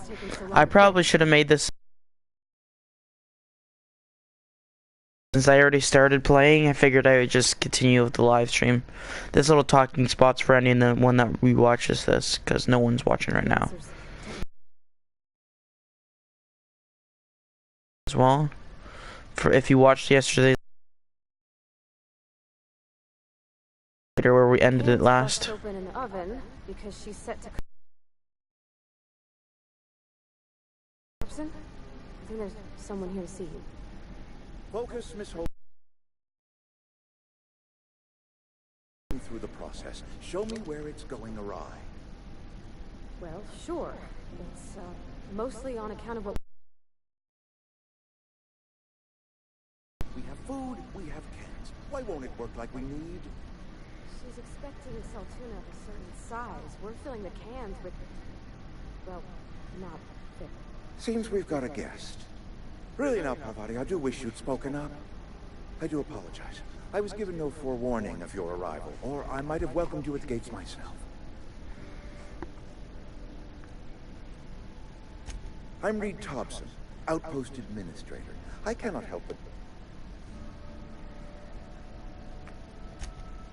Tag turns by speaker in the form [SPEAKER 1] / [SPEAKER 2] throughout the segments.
[SPEAKER 1] taking so long?
[SPEAKER 2] I probably should have made this since I already started playing. I figured I would just continue with the live stream. This little talking spot's for anyone that rewatches this, because no one's watching right now. As well, for if you watched yesterday where we ended it last.
[SPEAKER 1] Open in the oven because she's set to. I think there's someone here to see you.
[SPEAKER 3] Focus, Miss Holcomb. Through the process. Show me where it's going awry.
[SPEAKER 1] Well, sure. It's mostly on account of what.
[SPEAKER 3] We have food, we have cans. Why won't it work like we need?
[SPEAKER 1] She's expecting Saltuna of a certain size. We're filling the cans with, well, not fit.
[SPEAKER 3] Seems we've got a guest. Really now, Parvati, I do wish you'd spoken up. I do apologize. I was given no forewarning of your arrival, or I might have welcomed you at the gates myself. I'm Reed Thompson, Outpost Administrator. I cannot help but...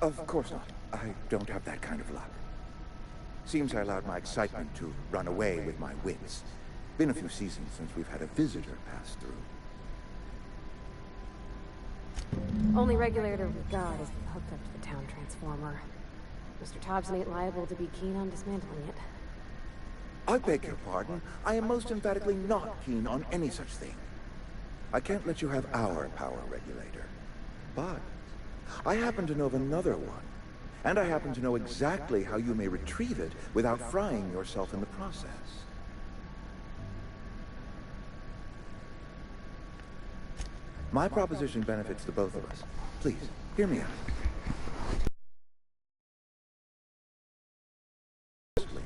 [SPEAKER 3] Of course not. I don't have that kind of luck. Seems I allowed my excitement to run away with my wits. Been a few seasons since we've had a visitor pass through.
[SPEAKER 1] Only regulator we've got is hooked up to the town transformer. Mr. Thompson ain't liable to be keen on dismantling it.
[SPEAKER 3] I beg your pardon. I am most emphatically not keen on any such thing. I can't let you have our power regulator. But I happen to know of another one. And I happen to know exactly how you may retrieve it without frying yourself in the process. My proposition benefits the both of us. Please, hear me out.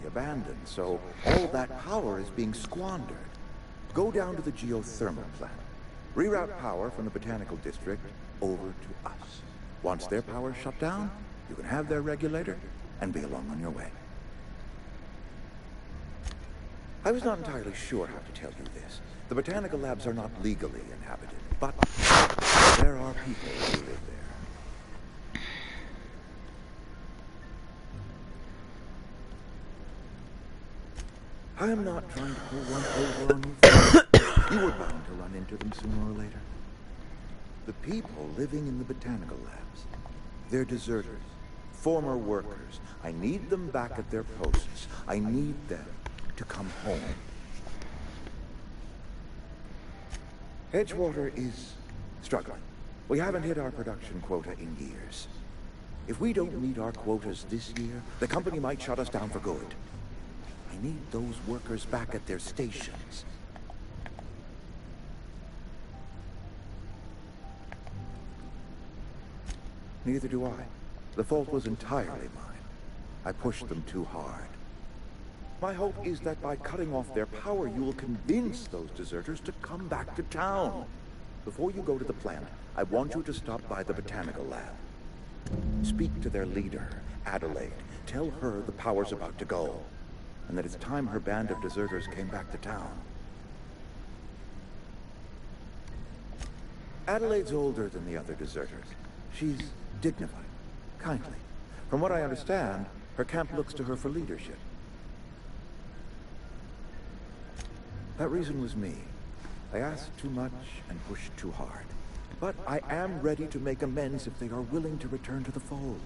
[SPEAKER 3] Abandoned, so all that power is being squandered. Go down to the geothermal plant. Reroute power from the Botanical District over to us. Once their power's shut down, you can have their regulator and be along on your way. I was not entirely sure how to tell you this. The botanical labs are not legally inhabited, but there are people who live there. I am not trying to pull one over on you. You were bound to run into them sooner or later. The people living in the botanical labs, they're deserters, former workers. I need them back at their posts. I need them to come home. Edgewater is struggling. We haven't hit our production quota in years. If we don't meet our quotas this year, the company might shut us down for good. I need those workers back at their stations. Neither do I. The fault was entirely mine. I pushed them too hard. My hope is that by cutting off their power, you will convince those deserters to come back to town. Before you go to the plant, I want you to stop by the botanical lab. Speak to their leader, Adelaide. Tell her the power's about to go, and that it's time her band of deserters came back to town. Adelaide's older than the other deserters. She's dignified, kindly. From what I understand, her camp looks to her for leadership. That reason was me. I asked too much and pushed too hard. But I am ready to make amends if they are willing to return to the fold.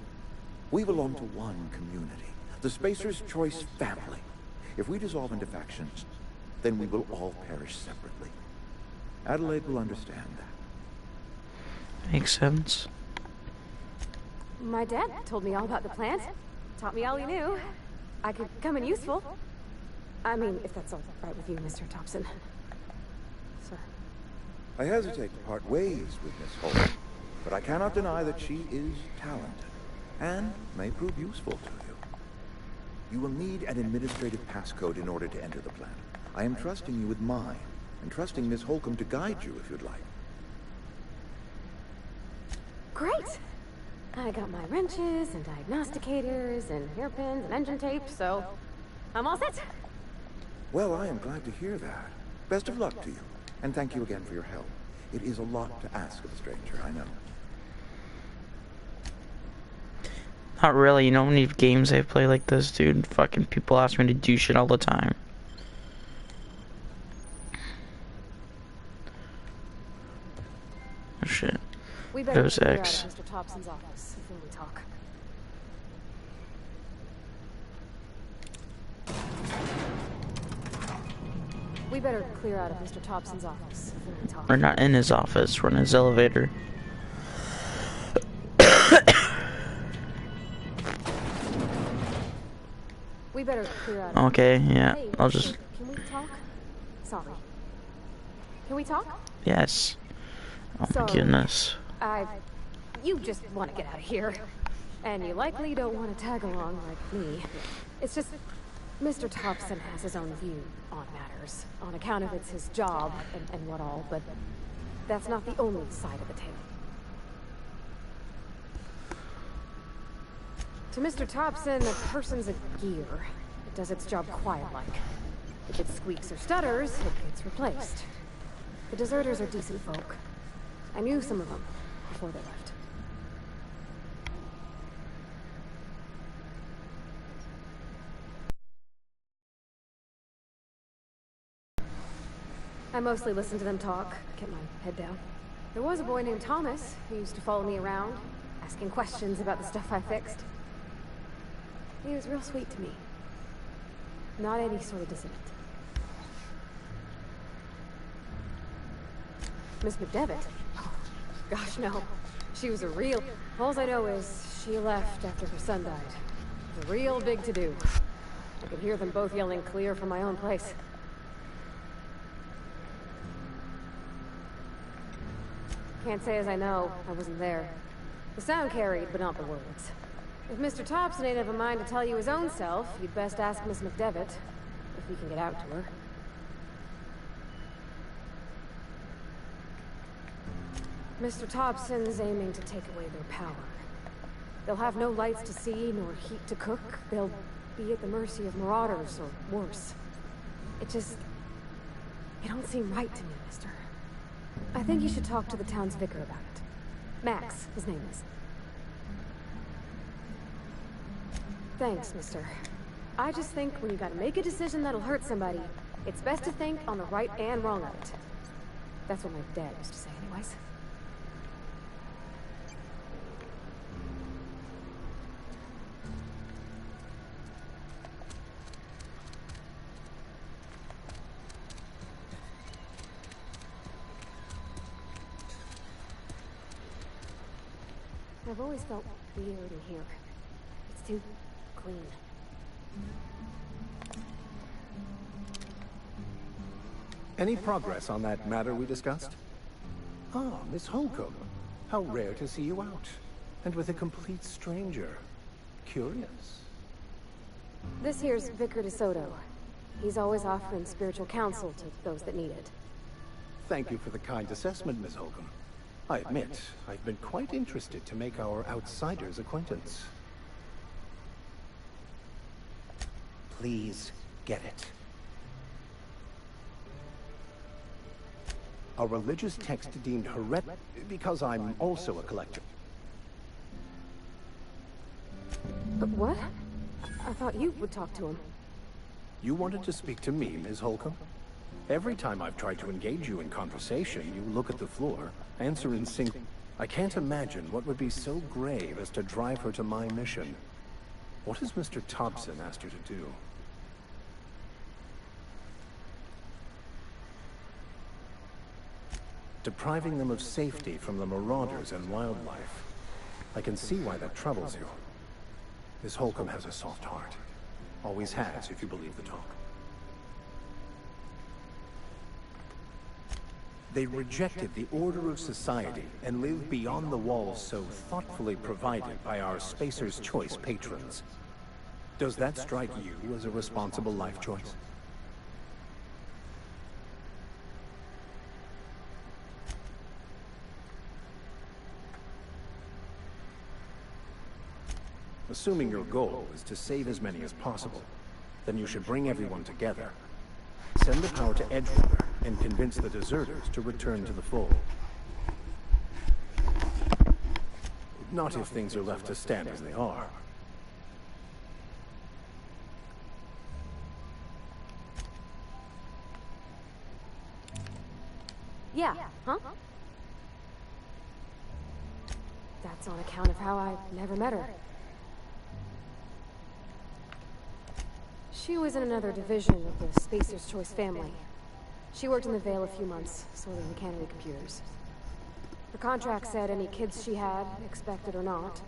[SPEAKER 3] We belong to one community, the Spacer's Choice family. If we dissolve into factions, then we will all perish separately. Adelaide will understand that.
[SPEAKER 2] Makes sense.
[SPEAKER 1] My dad told me all about the plant. Taught me all he knew. I could come in useful. I mean, if that's all right with you, Mr. Thompson. Sir.
[SPEAKER 3] I hesitate to part ways with Miss Holt, but I cannot deny that she is talented, and may prove useful to you. You will need an administrative passcode in order to enter the plant. I am trusting you with mine, and trusting Miss Holcomb to guide you if you'd like.
[SPEAKER 1] Great! I got my wrenches, and diagnosticators, and hairpins, and engine tape, so I'm all set.
[SPEAKER 3] Well, I am glad to hear that. Best of luck to you, and thank you again for your help. It is a lot to ask of a stranger, I know.
[SPEAKER 2] Not really, you know how many games I play like this, dude? Fucking people ask me to do shit all the time. Oh shit.
[SPEAKER 1] We better
[SPEAKER 2] Deus
[SPEAKER 1] clear out
[SPEAKER 2] Ex.
[SPEAKER 1] of Mr. Thompson's office before we talk. We better clear out of Mr. Thompson's office before we talk.
[SPEAKER 2] We're not in his office, we're in his elevator.
[SPEAKER 1] We better clear out.
[SPEAKER 2] Okay, yeah,
[SPEAKER 1] Hey,
[SPEAKER 2] I'll
[SPEAKER 1] mister,
[SPEAKER 2] just...
[SPEAKER 1] Can we talk? Sorry. Can we talk?
[SPEAKER 2] Yes. Oh my
[SPEAKER 1] So,
[SPEAKER 2] goodness.
[SPEAKER 1] You just want to get out of here. And you likely don't want to tag along like me. It's just... Mr. Thompson has his own view on matters, on account of it's his job and what all, but that's not the only side of the tale. To Mr. Thompson, a person's a gear. It does its job quiet-like. If it squeaks or stutters, it gets replaced. The deserters are decent folk. I knew some of them before they left. I mostly listen to them talk, kept my head down. There was a boy named Thomas who used to follow me around, asking questions about the stuff I fixed. He was real sweet to me. Not any sort of dissident. Miss McDevitt? Oh, gosh, no. She was a real... All I know is she left after her son died. It was a real big to-do. I could hear them both yelling clear from my own place. Can't say as I know. I wasn't there. The sound carried, but not the words. If Mr. Thompson ain't of a mind to tell you his own self, you'd best ask Miss McDevitt, if we can get out to her. Mr. Thompson's aiming to take away their power. They'll have no lights to see, nor heat to cook. They'll be at the mercy of marauders, or worse. It don't seem right to me, mister. I think you should talk to the town's vicar about it. Max, his name is. Thanks, mister. I just think when you gotta make a decision that'll hurt somebody, it's best to think on the right and wrong of it. That's what my dad used to say anyways. I've always felt weird in here. It's too clean.
[SPEAKER 4] Any progress on that matter we discussed? Ah, Miss Holcomb. How rare to see you out. And with a complete stranger. Curious.
[SPEAKER 1] This here's Vicar DeSoto. He's always offering spiritual counsel to those that need it.
[SPEAKER 4] Thank you for the kind assessment, Miss Holcomb. I admit, I've been quite interested to make our outsider's acquaintance. Please get it. A religious text deemed heretical because I'm also a collector.
[SPEAKER 1] But what? I thought you would talk to him.
[SPEAKER 4] You wanted to speak to me, Ms. Holcomb? Every time I've tried to engage you in conversation, you look at the floor, answer in sync. I can't imagine what would be so grave as to drive her to my mission. What has Mr. Thompson asked her to do? Depriving them of safety from the marauders and wildlife. I can see why that troubles you. Miss Holcomb has a soft heart. Always has, if you believe the talk. They rejected the order of society and lived beyond the walls so thoughtfully provided by our Spacer's Choice patrons. Does that strike you as a responsible life choice? Assuming your goal is to save as many as possible, then you should bring everyone together. Send the power to Edgewater and convince the deserters to return to the fold. Not if things are left to stand as they are.
[SPEAKER 1] Yeah, huh? That's on account of how I never met her. She was in another division of the Spacer's Choice family. She worked in the Vale a few months, sorting mechanical computers. Her contract said any kids she had, expected or not,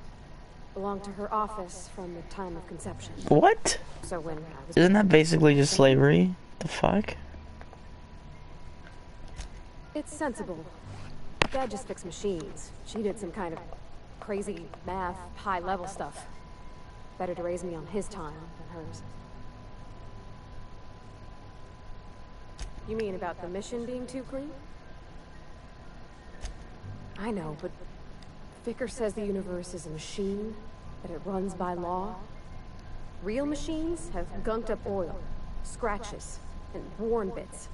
[SPEAKER 1] belonged to her office from the time of conception.
[SPEAKER 2] What?
[SPEAKER 1] So when I was...
[SPEAKER 2] Isn't that basically just slavery? The fuck?
[SPEAKER 1] It's sensible. Dad just fixed machines. She did some kind of crazy math, high-level stuff. Better to raise me on his time than hers. You mean about the mission being too clean? I know, but Vicker says the universe is a machine, that it runs by law. Real machines have gunked up oil, scratches, and worn bits.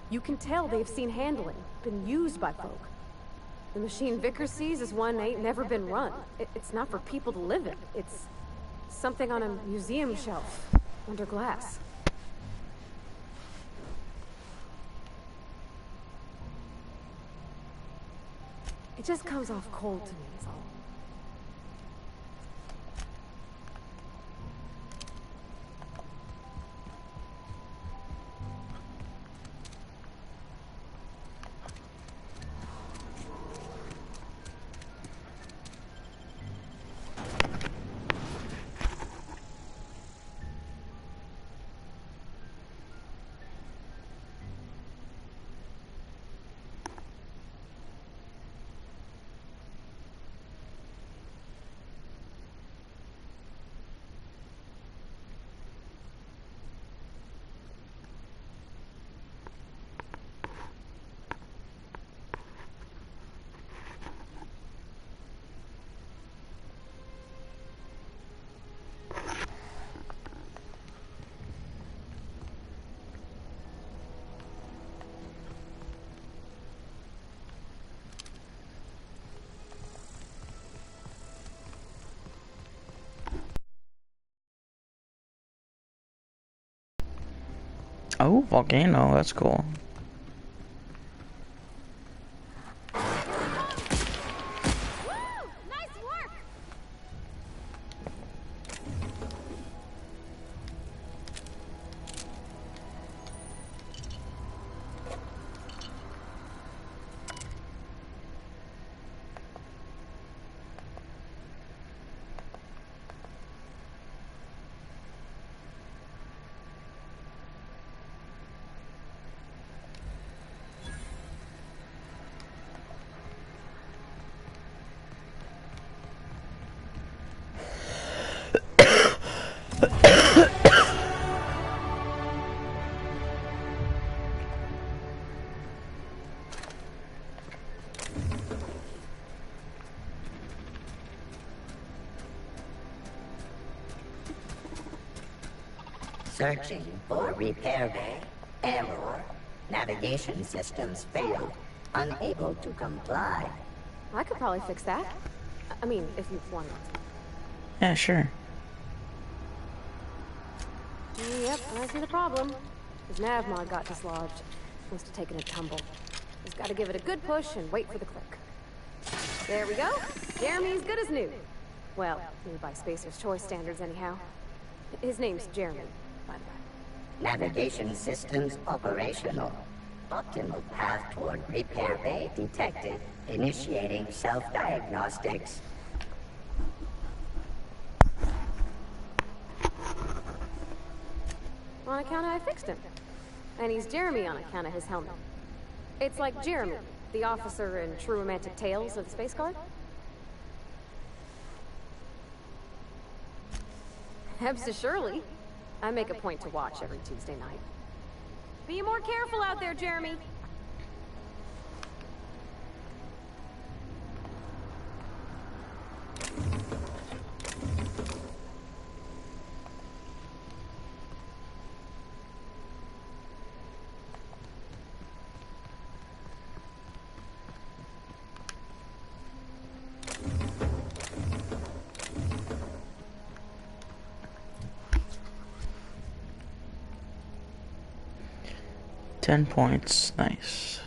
[SPEAKER 1] You can tell they've seen handling, been used by folk. The machine Vicker sees is one ain't never been run. It's not for people to live in. It's something on a museum shelf, under glass. It just comes off cold to me, is all.
[SPEAKER 2] Oh, volcano, that's cool.
[SPEAKER 5] Searching for repair bay. Error. Navigation systems failed. Unable to comply.
[SPEAKER 1] I could probably fix that. I mean, if you wanted to.
[SPEAKER 2] Yeah, sure.
[SPEAKER 1] Yep, I see the problem. His navmod got dislodged. Must have taken a tumble. Just gotta give it a good push and wait for the click. There we go. Jeremy's good as new. Well, new by Spacer's Choice standards anyhow. His name's Jeremy, by the way.
[SPEAKER 5] Navigation systems operational. Optimal path toward repair bay detected. Initiating self-diagnostics.
[SPEAKER 1] On account of I fixed him. And he's Jeremy on account of his helmet. It's like Jeremy, the officer in True Romantic Tales of the Space Guard. Hebs Shirley. I make a point to watch every Tuesday night. Be more careful out there, Jeremy.
[SPEAKER 2] 10 points. Nice.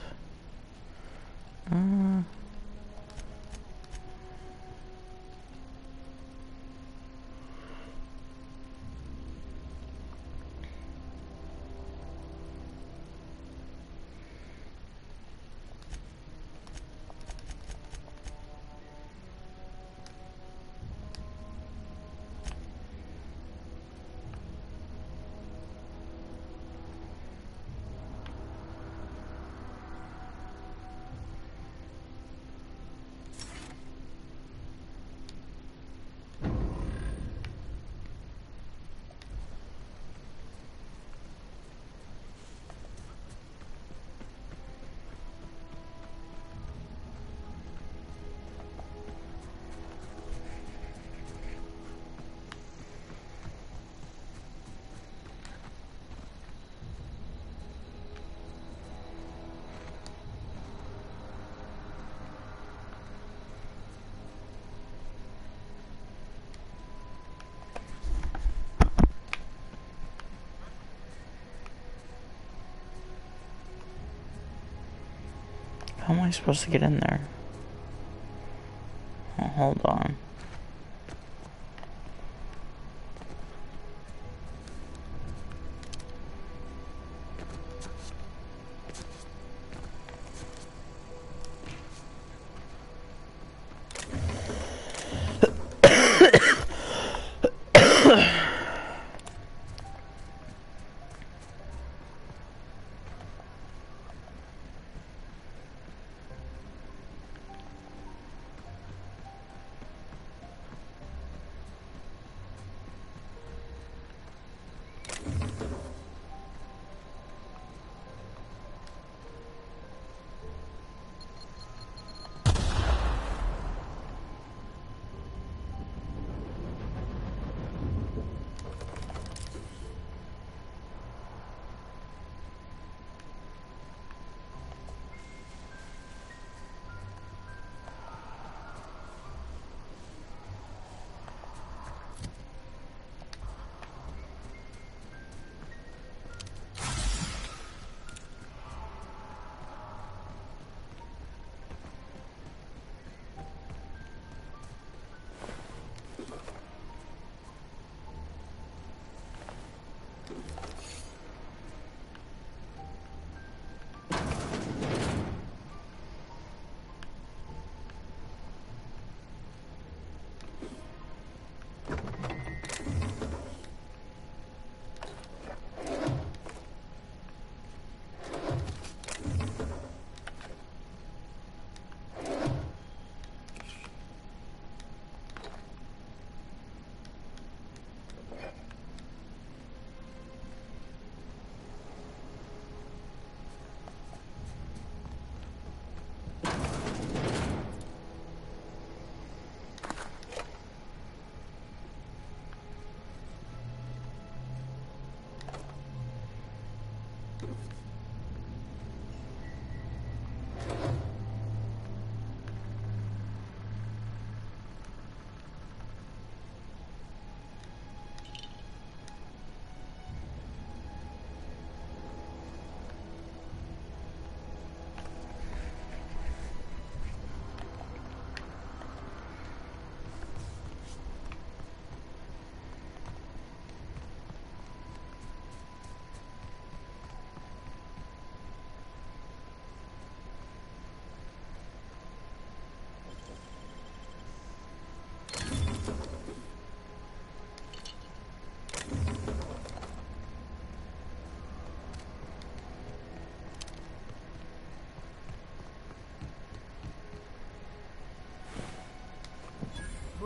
[SPEAKER 2] How am I supposed to get in there? Oh, hold on.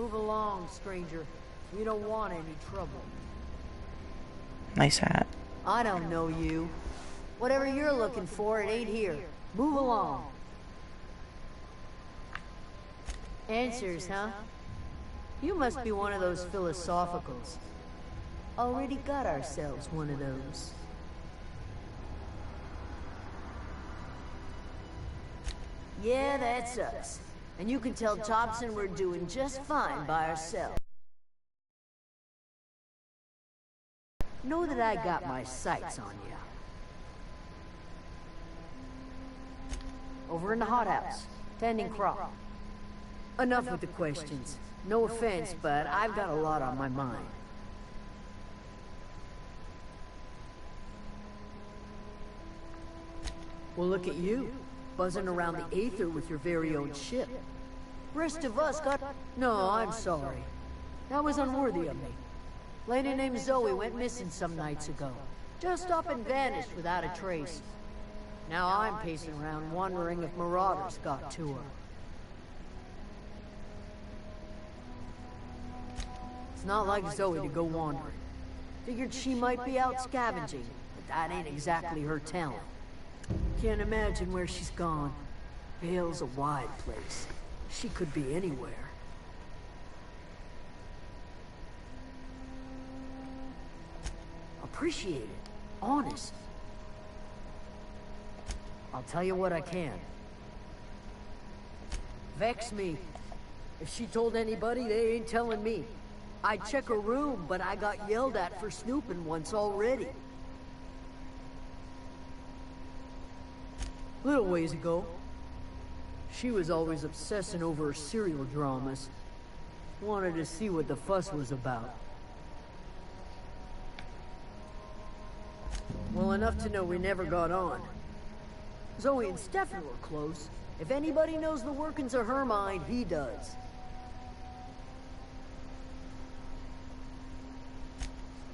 [SPEAKER 6] Move along, stranger. We don't want any trouble.
[SPEAKER 2] Nice hat.
[SPEAKER 6] I don't know you. Whatever you're looking for, it ain't here. Move along. Answers, huh? You must be one of those philosophicals. Already got ourselves one of those. Yeah, that's us. And you can tell Tobson we're doing just fine by ourselves. Know that I got my sights on you. over in the hothouse, tending crop. Enough with the questions. No offense, but I've got a lot on my mind. Well, look at you, buzzing around the Aether with your very own ship. Rest of us got... No, I'm sorry. That was unworthy of me. Lady named Zoe went missing some nights ago. Just up and vanished without a trace. Now I'm pacing around wondering if marauders got to her. It's not like Zoe to go wandering. Figured she might be out scavenging, but that ain't exactly her talent. Can't imagine where she's gone. Vale's a wide place. She could be anywhere. Appreciate it. Honest. I'll tell you what I can. Vex me. If she told anybody, they ain't telling me. I'd check her room, but I got yelled at for snooping once already. Little ways ago, she was always obsessing over her serial dramas. Wanted to see what the fuss was about. Well, enough to know we never got on. Zoe and Stefan were close. If anybody knows the workings of her mind, he does.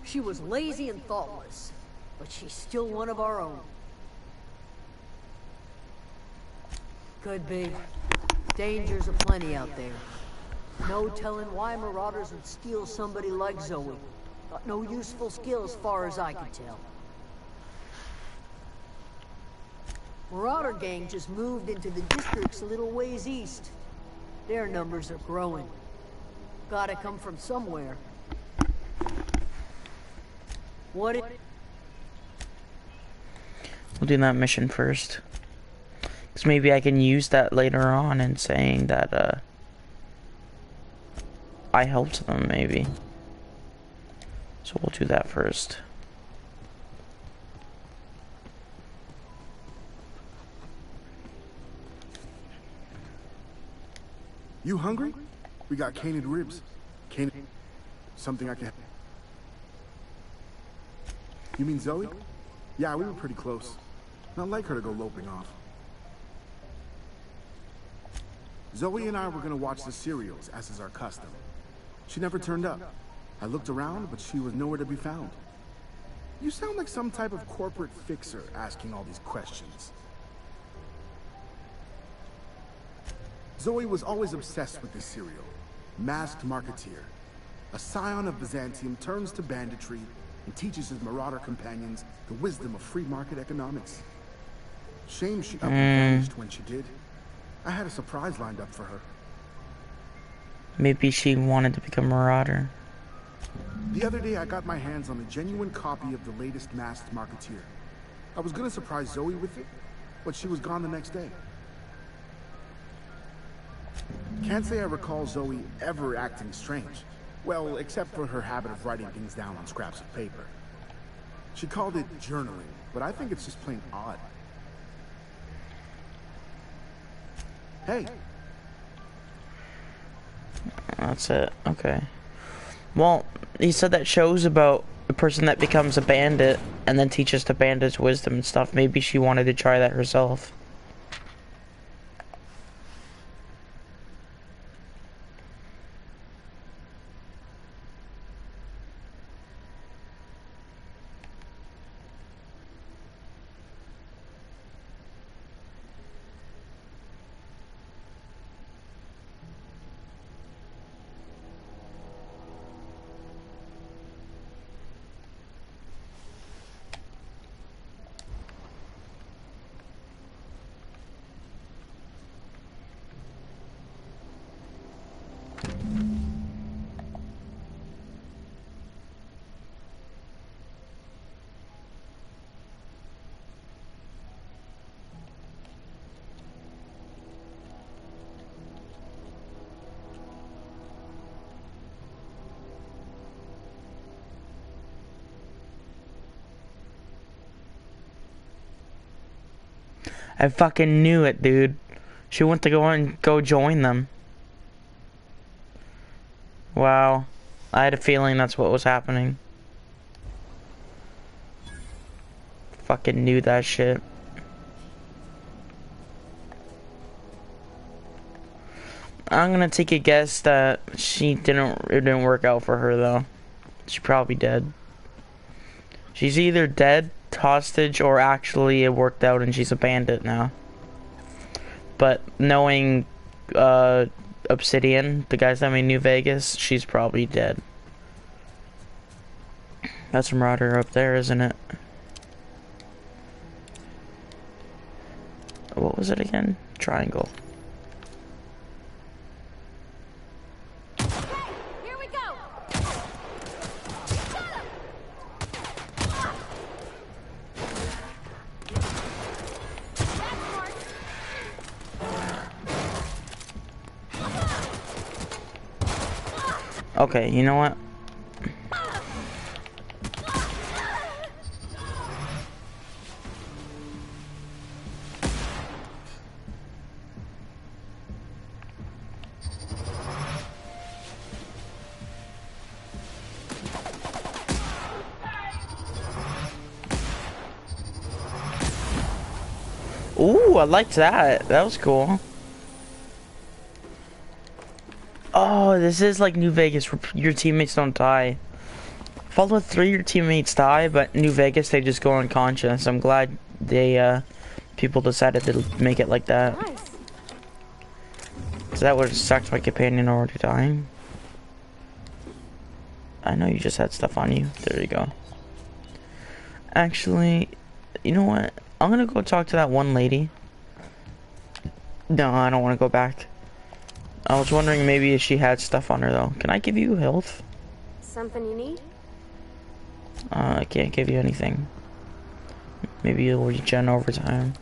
[SPEAKER 6] She was lazy and thoughtless, but she's still one of our own. Could be. Dangers aplenty out there. No telling why marauders would steal somebody like Zoe. Got no useful skill as far as I can tell. Marauder gang just moved into the districts a little ways east. Their numbers are growing. Gotta come from somewhere. What it...
[SPEAKER 2] We'll do that mission first. Because maybe I can use that later on in saying that, I helped them, maybe. So we'll do that first.
[SPEAKER 7] You hungry? We got canid ribs. Canid... Something I can... You mean Zoe? Yeah, we were pretty close. Not like her to go loping off. Zoe and I were gonna watch the serials, as is our custom. She never turned up. I looked around, but she was nowhere to be found. You sound like some type of corporate fixer asking all these questions. Zoe was always obsessed with this serial. Masked Marketeer. A scion of Byzantium turns to banditry and teaches his marauder companions the wisdom of free market economics. Shame she up and vanished when she did. I had a surprise lined up for her.
[SPEAKER 2] Maybe she wanted to become a marauder.
[SPEAKER 7] The other day I got my hands on a genuine copy of the latest Masked Marketeer. I was gonna surprise Zoe with it, but she was gone the next day. Can't say I recall Zoe ever acting strange. Well, except for her habit of writing things down on scraps of paper. She called it journaling, but I think it's just plain odd. Hey.
[SPEAKER 2] That's it. Okay. Well, he said that shows about a person that becomes a bandit and then teaches the bandits wisdom and stuff. Maybe she wanted to try that herself. I fucking knew it, dude. She went to go join them. Wow. I had a feeling that's what was happening. Fucking knew that shit. I'm gonna take a guess that it didn't work out for her though. She's probably dead. She's either dead, hostage, or actually it worked out and she's a bandit now. But knowing Obsidian, the guys that made New Vegas, she's probably dead. That's Marauder up there, isn't it? What was it again? Triangle.
[SPEAKER 1] Here we go.
[SPEAKER 2] Okay, you know what? Ooh, I liked that. That was cool. Oh, this is like New Vegas where your teammates don't die. Fallout 3, your teammates die, but New Vegas, they just go unconscious. I'm glad they, people decided to make it like that.
[SPEAKER 1] Nice.
[SPEAKER 2] Cause that would have sucked my companion already dying. I know you just had stuff on you. There you go. Actually, you know what? I'm gonna go talk to that one lady. No, I don't want to go back. I was wondering maybe if she had stuff on her though. Can I give you health?
[SPEAKER 1] Something you need?
[SPEAKER 2] I can't give you anything. Maybe you'll regen over time.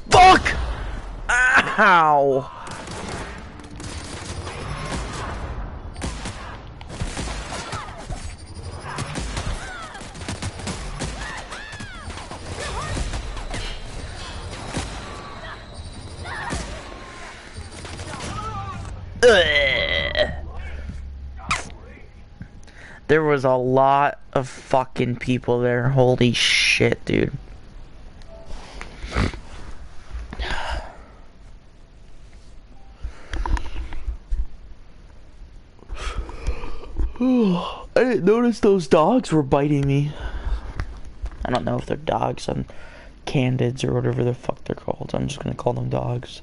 [SPEAKER 2] Fuck! Ow! There was a lot of fucking people there. Holy shit, dude. I didn't notice those dogs were biting me. I don't know if they're dogs. I'm candids or whatever the fuck they're called. I'm just gonna call them dogs.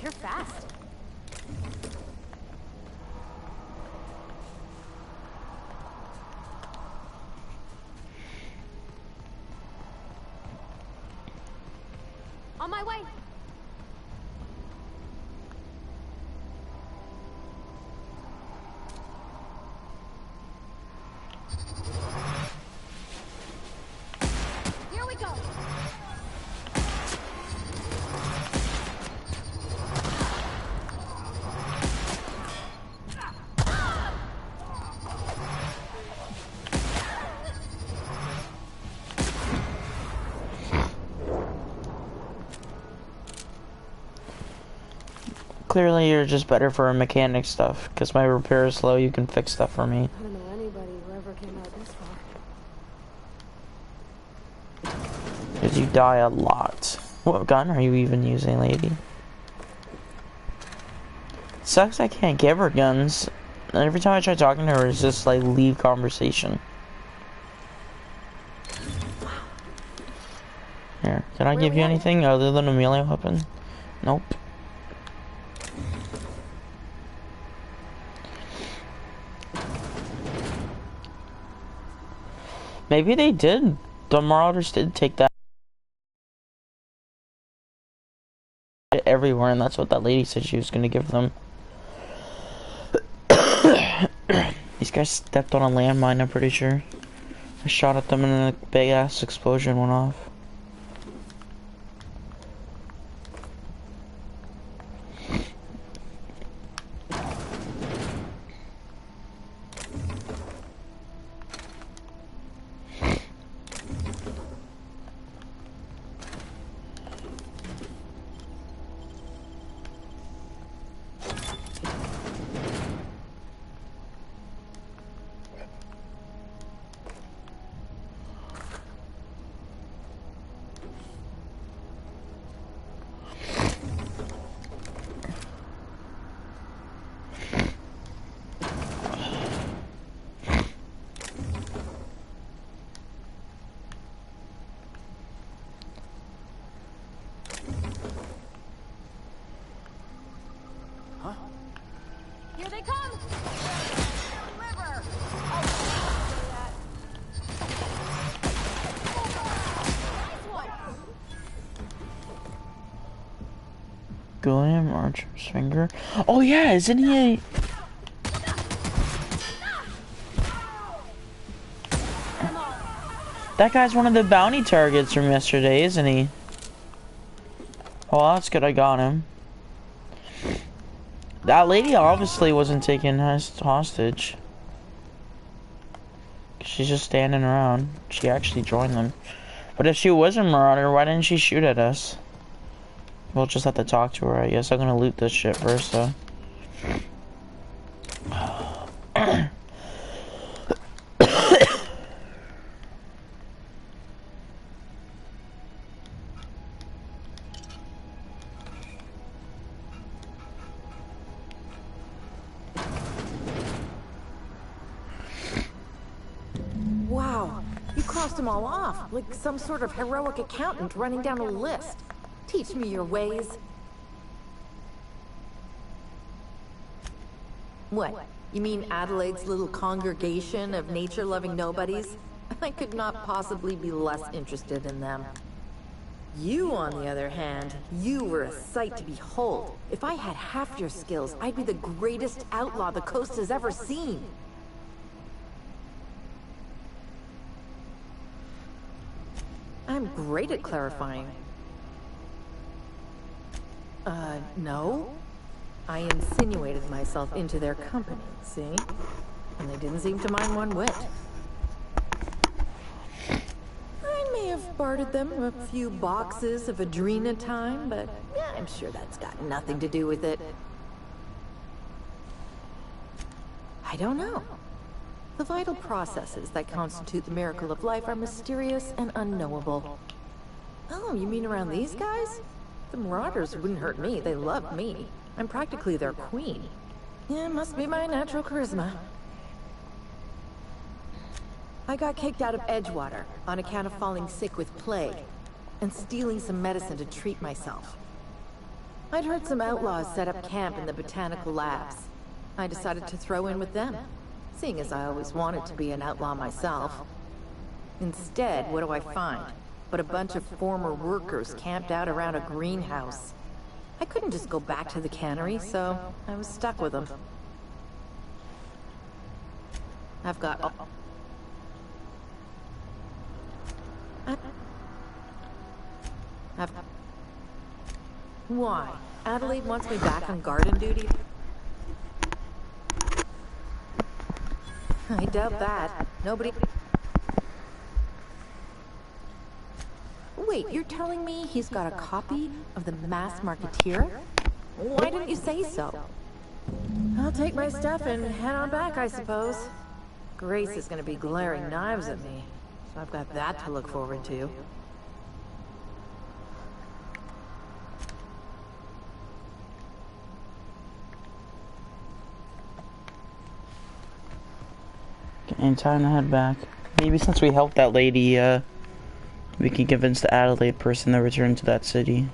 [SPEAKER 1] You're fast. On my way. Here we go.
[SPEAKER 2] Clearly you're just better for mechanic stuff, because my repair is slow, you can fix stuff for me.
[SPEAKER 1] I don't know anybody who ever came out this far.
[SPEAKER 2] Because you die a lot. What gun are you even using, lady? Sucks I can't give her guns. Every time I try talking to her, it's just like leave conversation. Here, can I give you anything other than a melee weapon? Nope. Maybe they did. The Marauders did take that everywhere, and that's what that lady said she was going to give them. These guys stepped on a landmine, I'm pretty sure. I shot at them and a big ass explosion went off.
[SPEAKER 1] Here they come! River!
[SPEAKER 2] Gilliam Archer's finger. Oh yeah, isn't he a... That guy's one of the bounty targets from yesterday, isn't he? Oh, that's good, I got him. That lady obviously wasn't taken hostage. She's just standing around. She actually joined them. But if she was a marauder, why didn't she shoot at us? We'll just have to talk to her, I guess. I'm gonna loot this shit first, though.
[SPEAKER 8] Wow, you crossed them all off, like some sort of heroic accountant running down a list. Teach me your ways. What? You mean Adelaide's little congregation of nature-loving nobodies? I could not possibly be less interested in them. You, on the other hand, you were a sight to behold. If I had half your skills, I'd be the greatest outlaw the coast has ever seen. I'm great at clarifying. No. I insinuated myself into their company, see? And they didn't seem to mind one whit. I may have bartered them a few boxes of Adrena time, but yeah, I'm sure that's got nothing to do with it. I don't know. The vital processes that constitute the miracle of life are mysterious and unknowable. Oh, you mean around these guys? The Marauders wouldn't hurt me. They love me. I'm practically their queen. Yeah, it must be my natural charisma. I got kicked out of Edgewater on account of falling sick with plague and stealing some medicine to treat myself. I'd heard some outlaws set up camp in the botanical labs. I decided to throw in with them, seeing as I always wanted to be an outlaw myself. Instead, what do I find? But a bunch of former workers camped out around a greenhouse. I couldn't just go back to the cannery, so I was stuck with them. I've got... Why? Adelaide wants me back on garden duty? I doubt that. Nobody... Wait, you're telling me he's got a copy of the Masked Marketeer? Why didn't you say so? I'll take my stuff and head on back, I suppose. Grace is gonna be glaring knives at me, so I've got that to look forward to.
[SPEAKER 2] And time to head back. Maybe since we helped that lady, we can convince the Adelaide person to return to that city.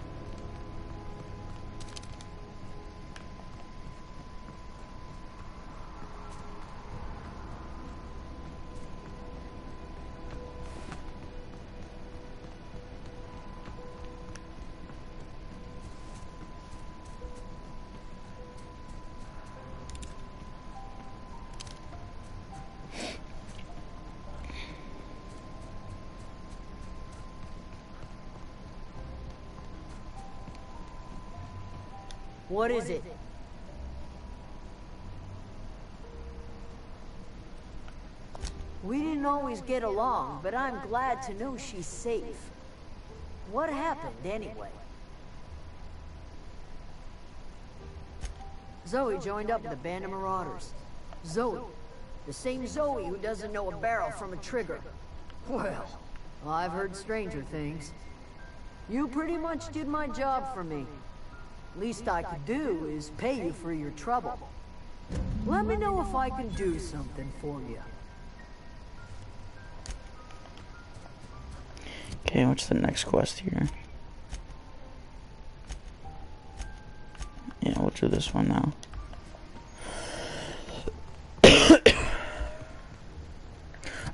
[SPEAKER 6] What is it? We didn't always get along, but I'm glad to know she's safe. What happened, anyway? Zoe joined up with a band of marauders. Zoe. The same Zoe who doesn't know a barrel from a trigger. Well, I've heard stranger things. You pretty much did my job for me. Least I could do is pay you for your trouble. Let me know if I can do something for you.
[SPEAKER 2] Okay, what's the next quest here? Yeah, we'll do this one now.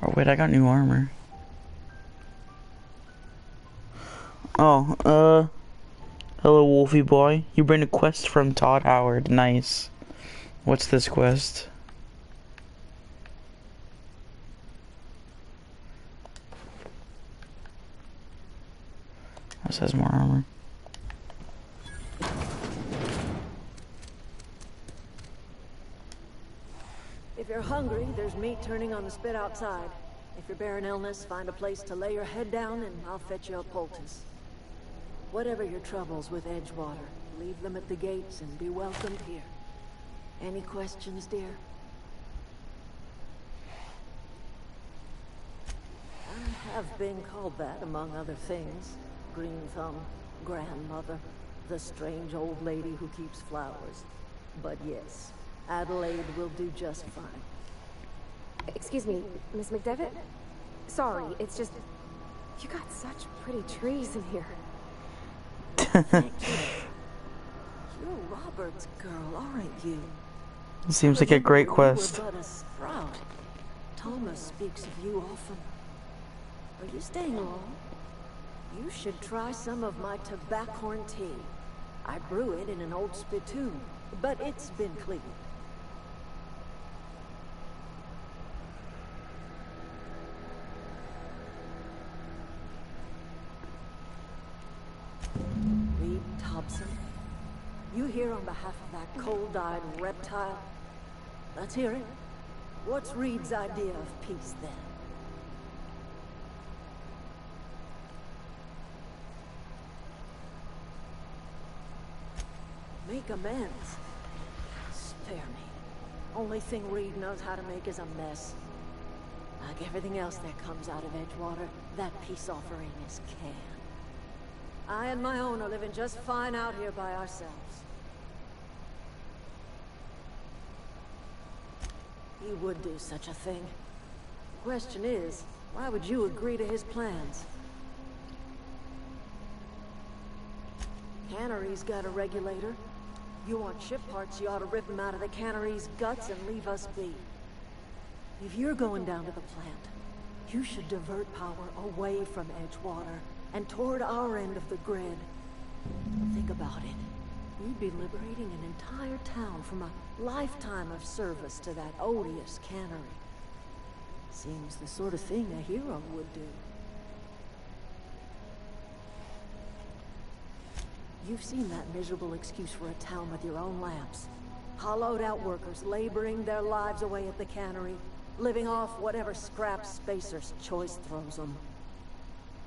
[SPEAKER 2] Oh wait, I got new armor. Oh, hello Wolfie boy. You bring a quest from Todd Howard. Nice. What's this quest? This has more armor.
[SPEAKER 6] If you're hungry, there's meat turning on the spit outside. If you're bearing illness, find a place to lay your head down and I'll fetch you a poultice. Whatever your troubles with Edgewater, leave them at the gates and be welcomed here. Any questions, dear? I have been called that, among other things. Green Thumb, grandmother, the strange old lady who keeps flowers. But yes, Adelaide will do just fine.
[SPEAKER 1] Excuse me, Miss McDevitt? Sorry, it's just... You got such pretty trees in here.
[SPEAKER 6] Thank you. You're Robert's girl, aren't you?
[SPEAKER 2] Seems like a great quest.
[SPEAKER 6] You were but a sprout. Thomas speaks of you often. Are you staying long? You should try some of my tobaccorn tea. I brew it in an old spittoon, but it's been cleaned. Reed Thompson, you here on behalf of that cold-eyed reptile? Let's hear it. What's Reed's idea of peace, then? Make amends. Spare me. Only thing Reed knows how to make is a mess. Like everything else that comes out of Edgewater, that peace offering is canned. I and my own are living just fine out here by ourselves. He would do such a thing. The question is, why would you agree to his plans? Cannery's got a regulator. You want ship parts, you ought to rip them out of the cannery's guts and leave us be. If you're going down to the plant, you should divert power away from Edgewater and toward our end of the grid. Think about it. You'd be liberating an entire town from a lifetime of service to that odious cannery. Seems the sort of thing a hero would do. You've seen that miserable excuse for a town with your own lamps. Hollowed out workers laboring their lives away at the cannery, living off whatever scrap Spacer's choice throws them.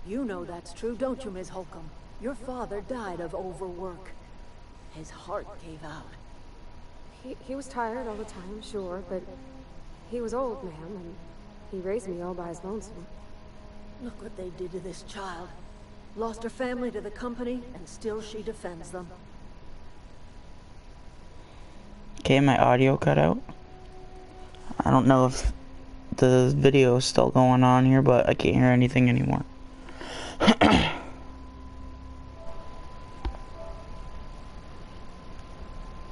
[SPEAKER 6] You know that's true, don't you, Ms. Holcomb? Your father died of overwork. His heart gave out.
[SPEAKER 1] He was tired all the time, sure, but he was old, ma'am, and he raised me all by his lonesome.
[SPEAKER 6] Look what they did to this child. Lost her family to the company, and still she defends them.
[SPEAKER 2] Okay, my audio cut out. I don't know if the video is still going on here, but I can't hear anything anymore.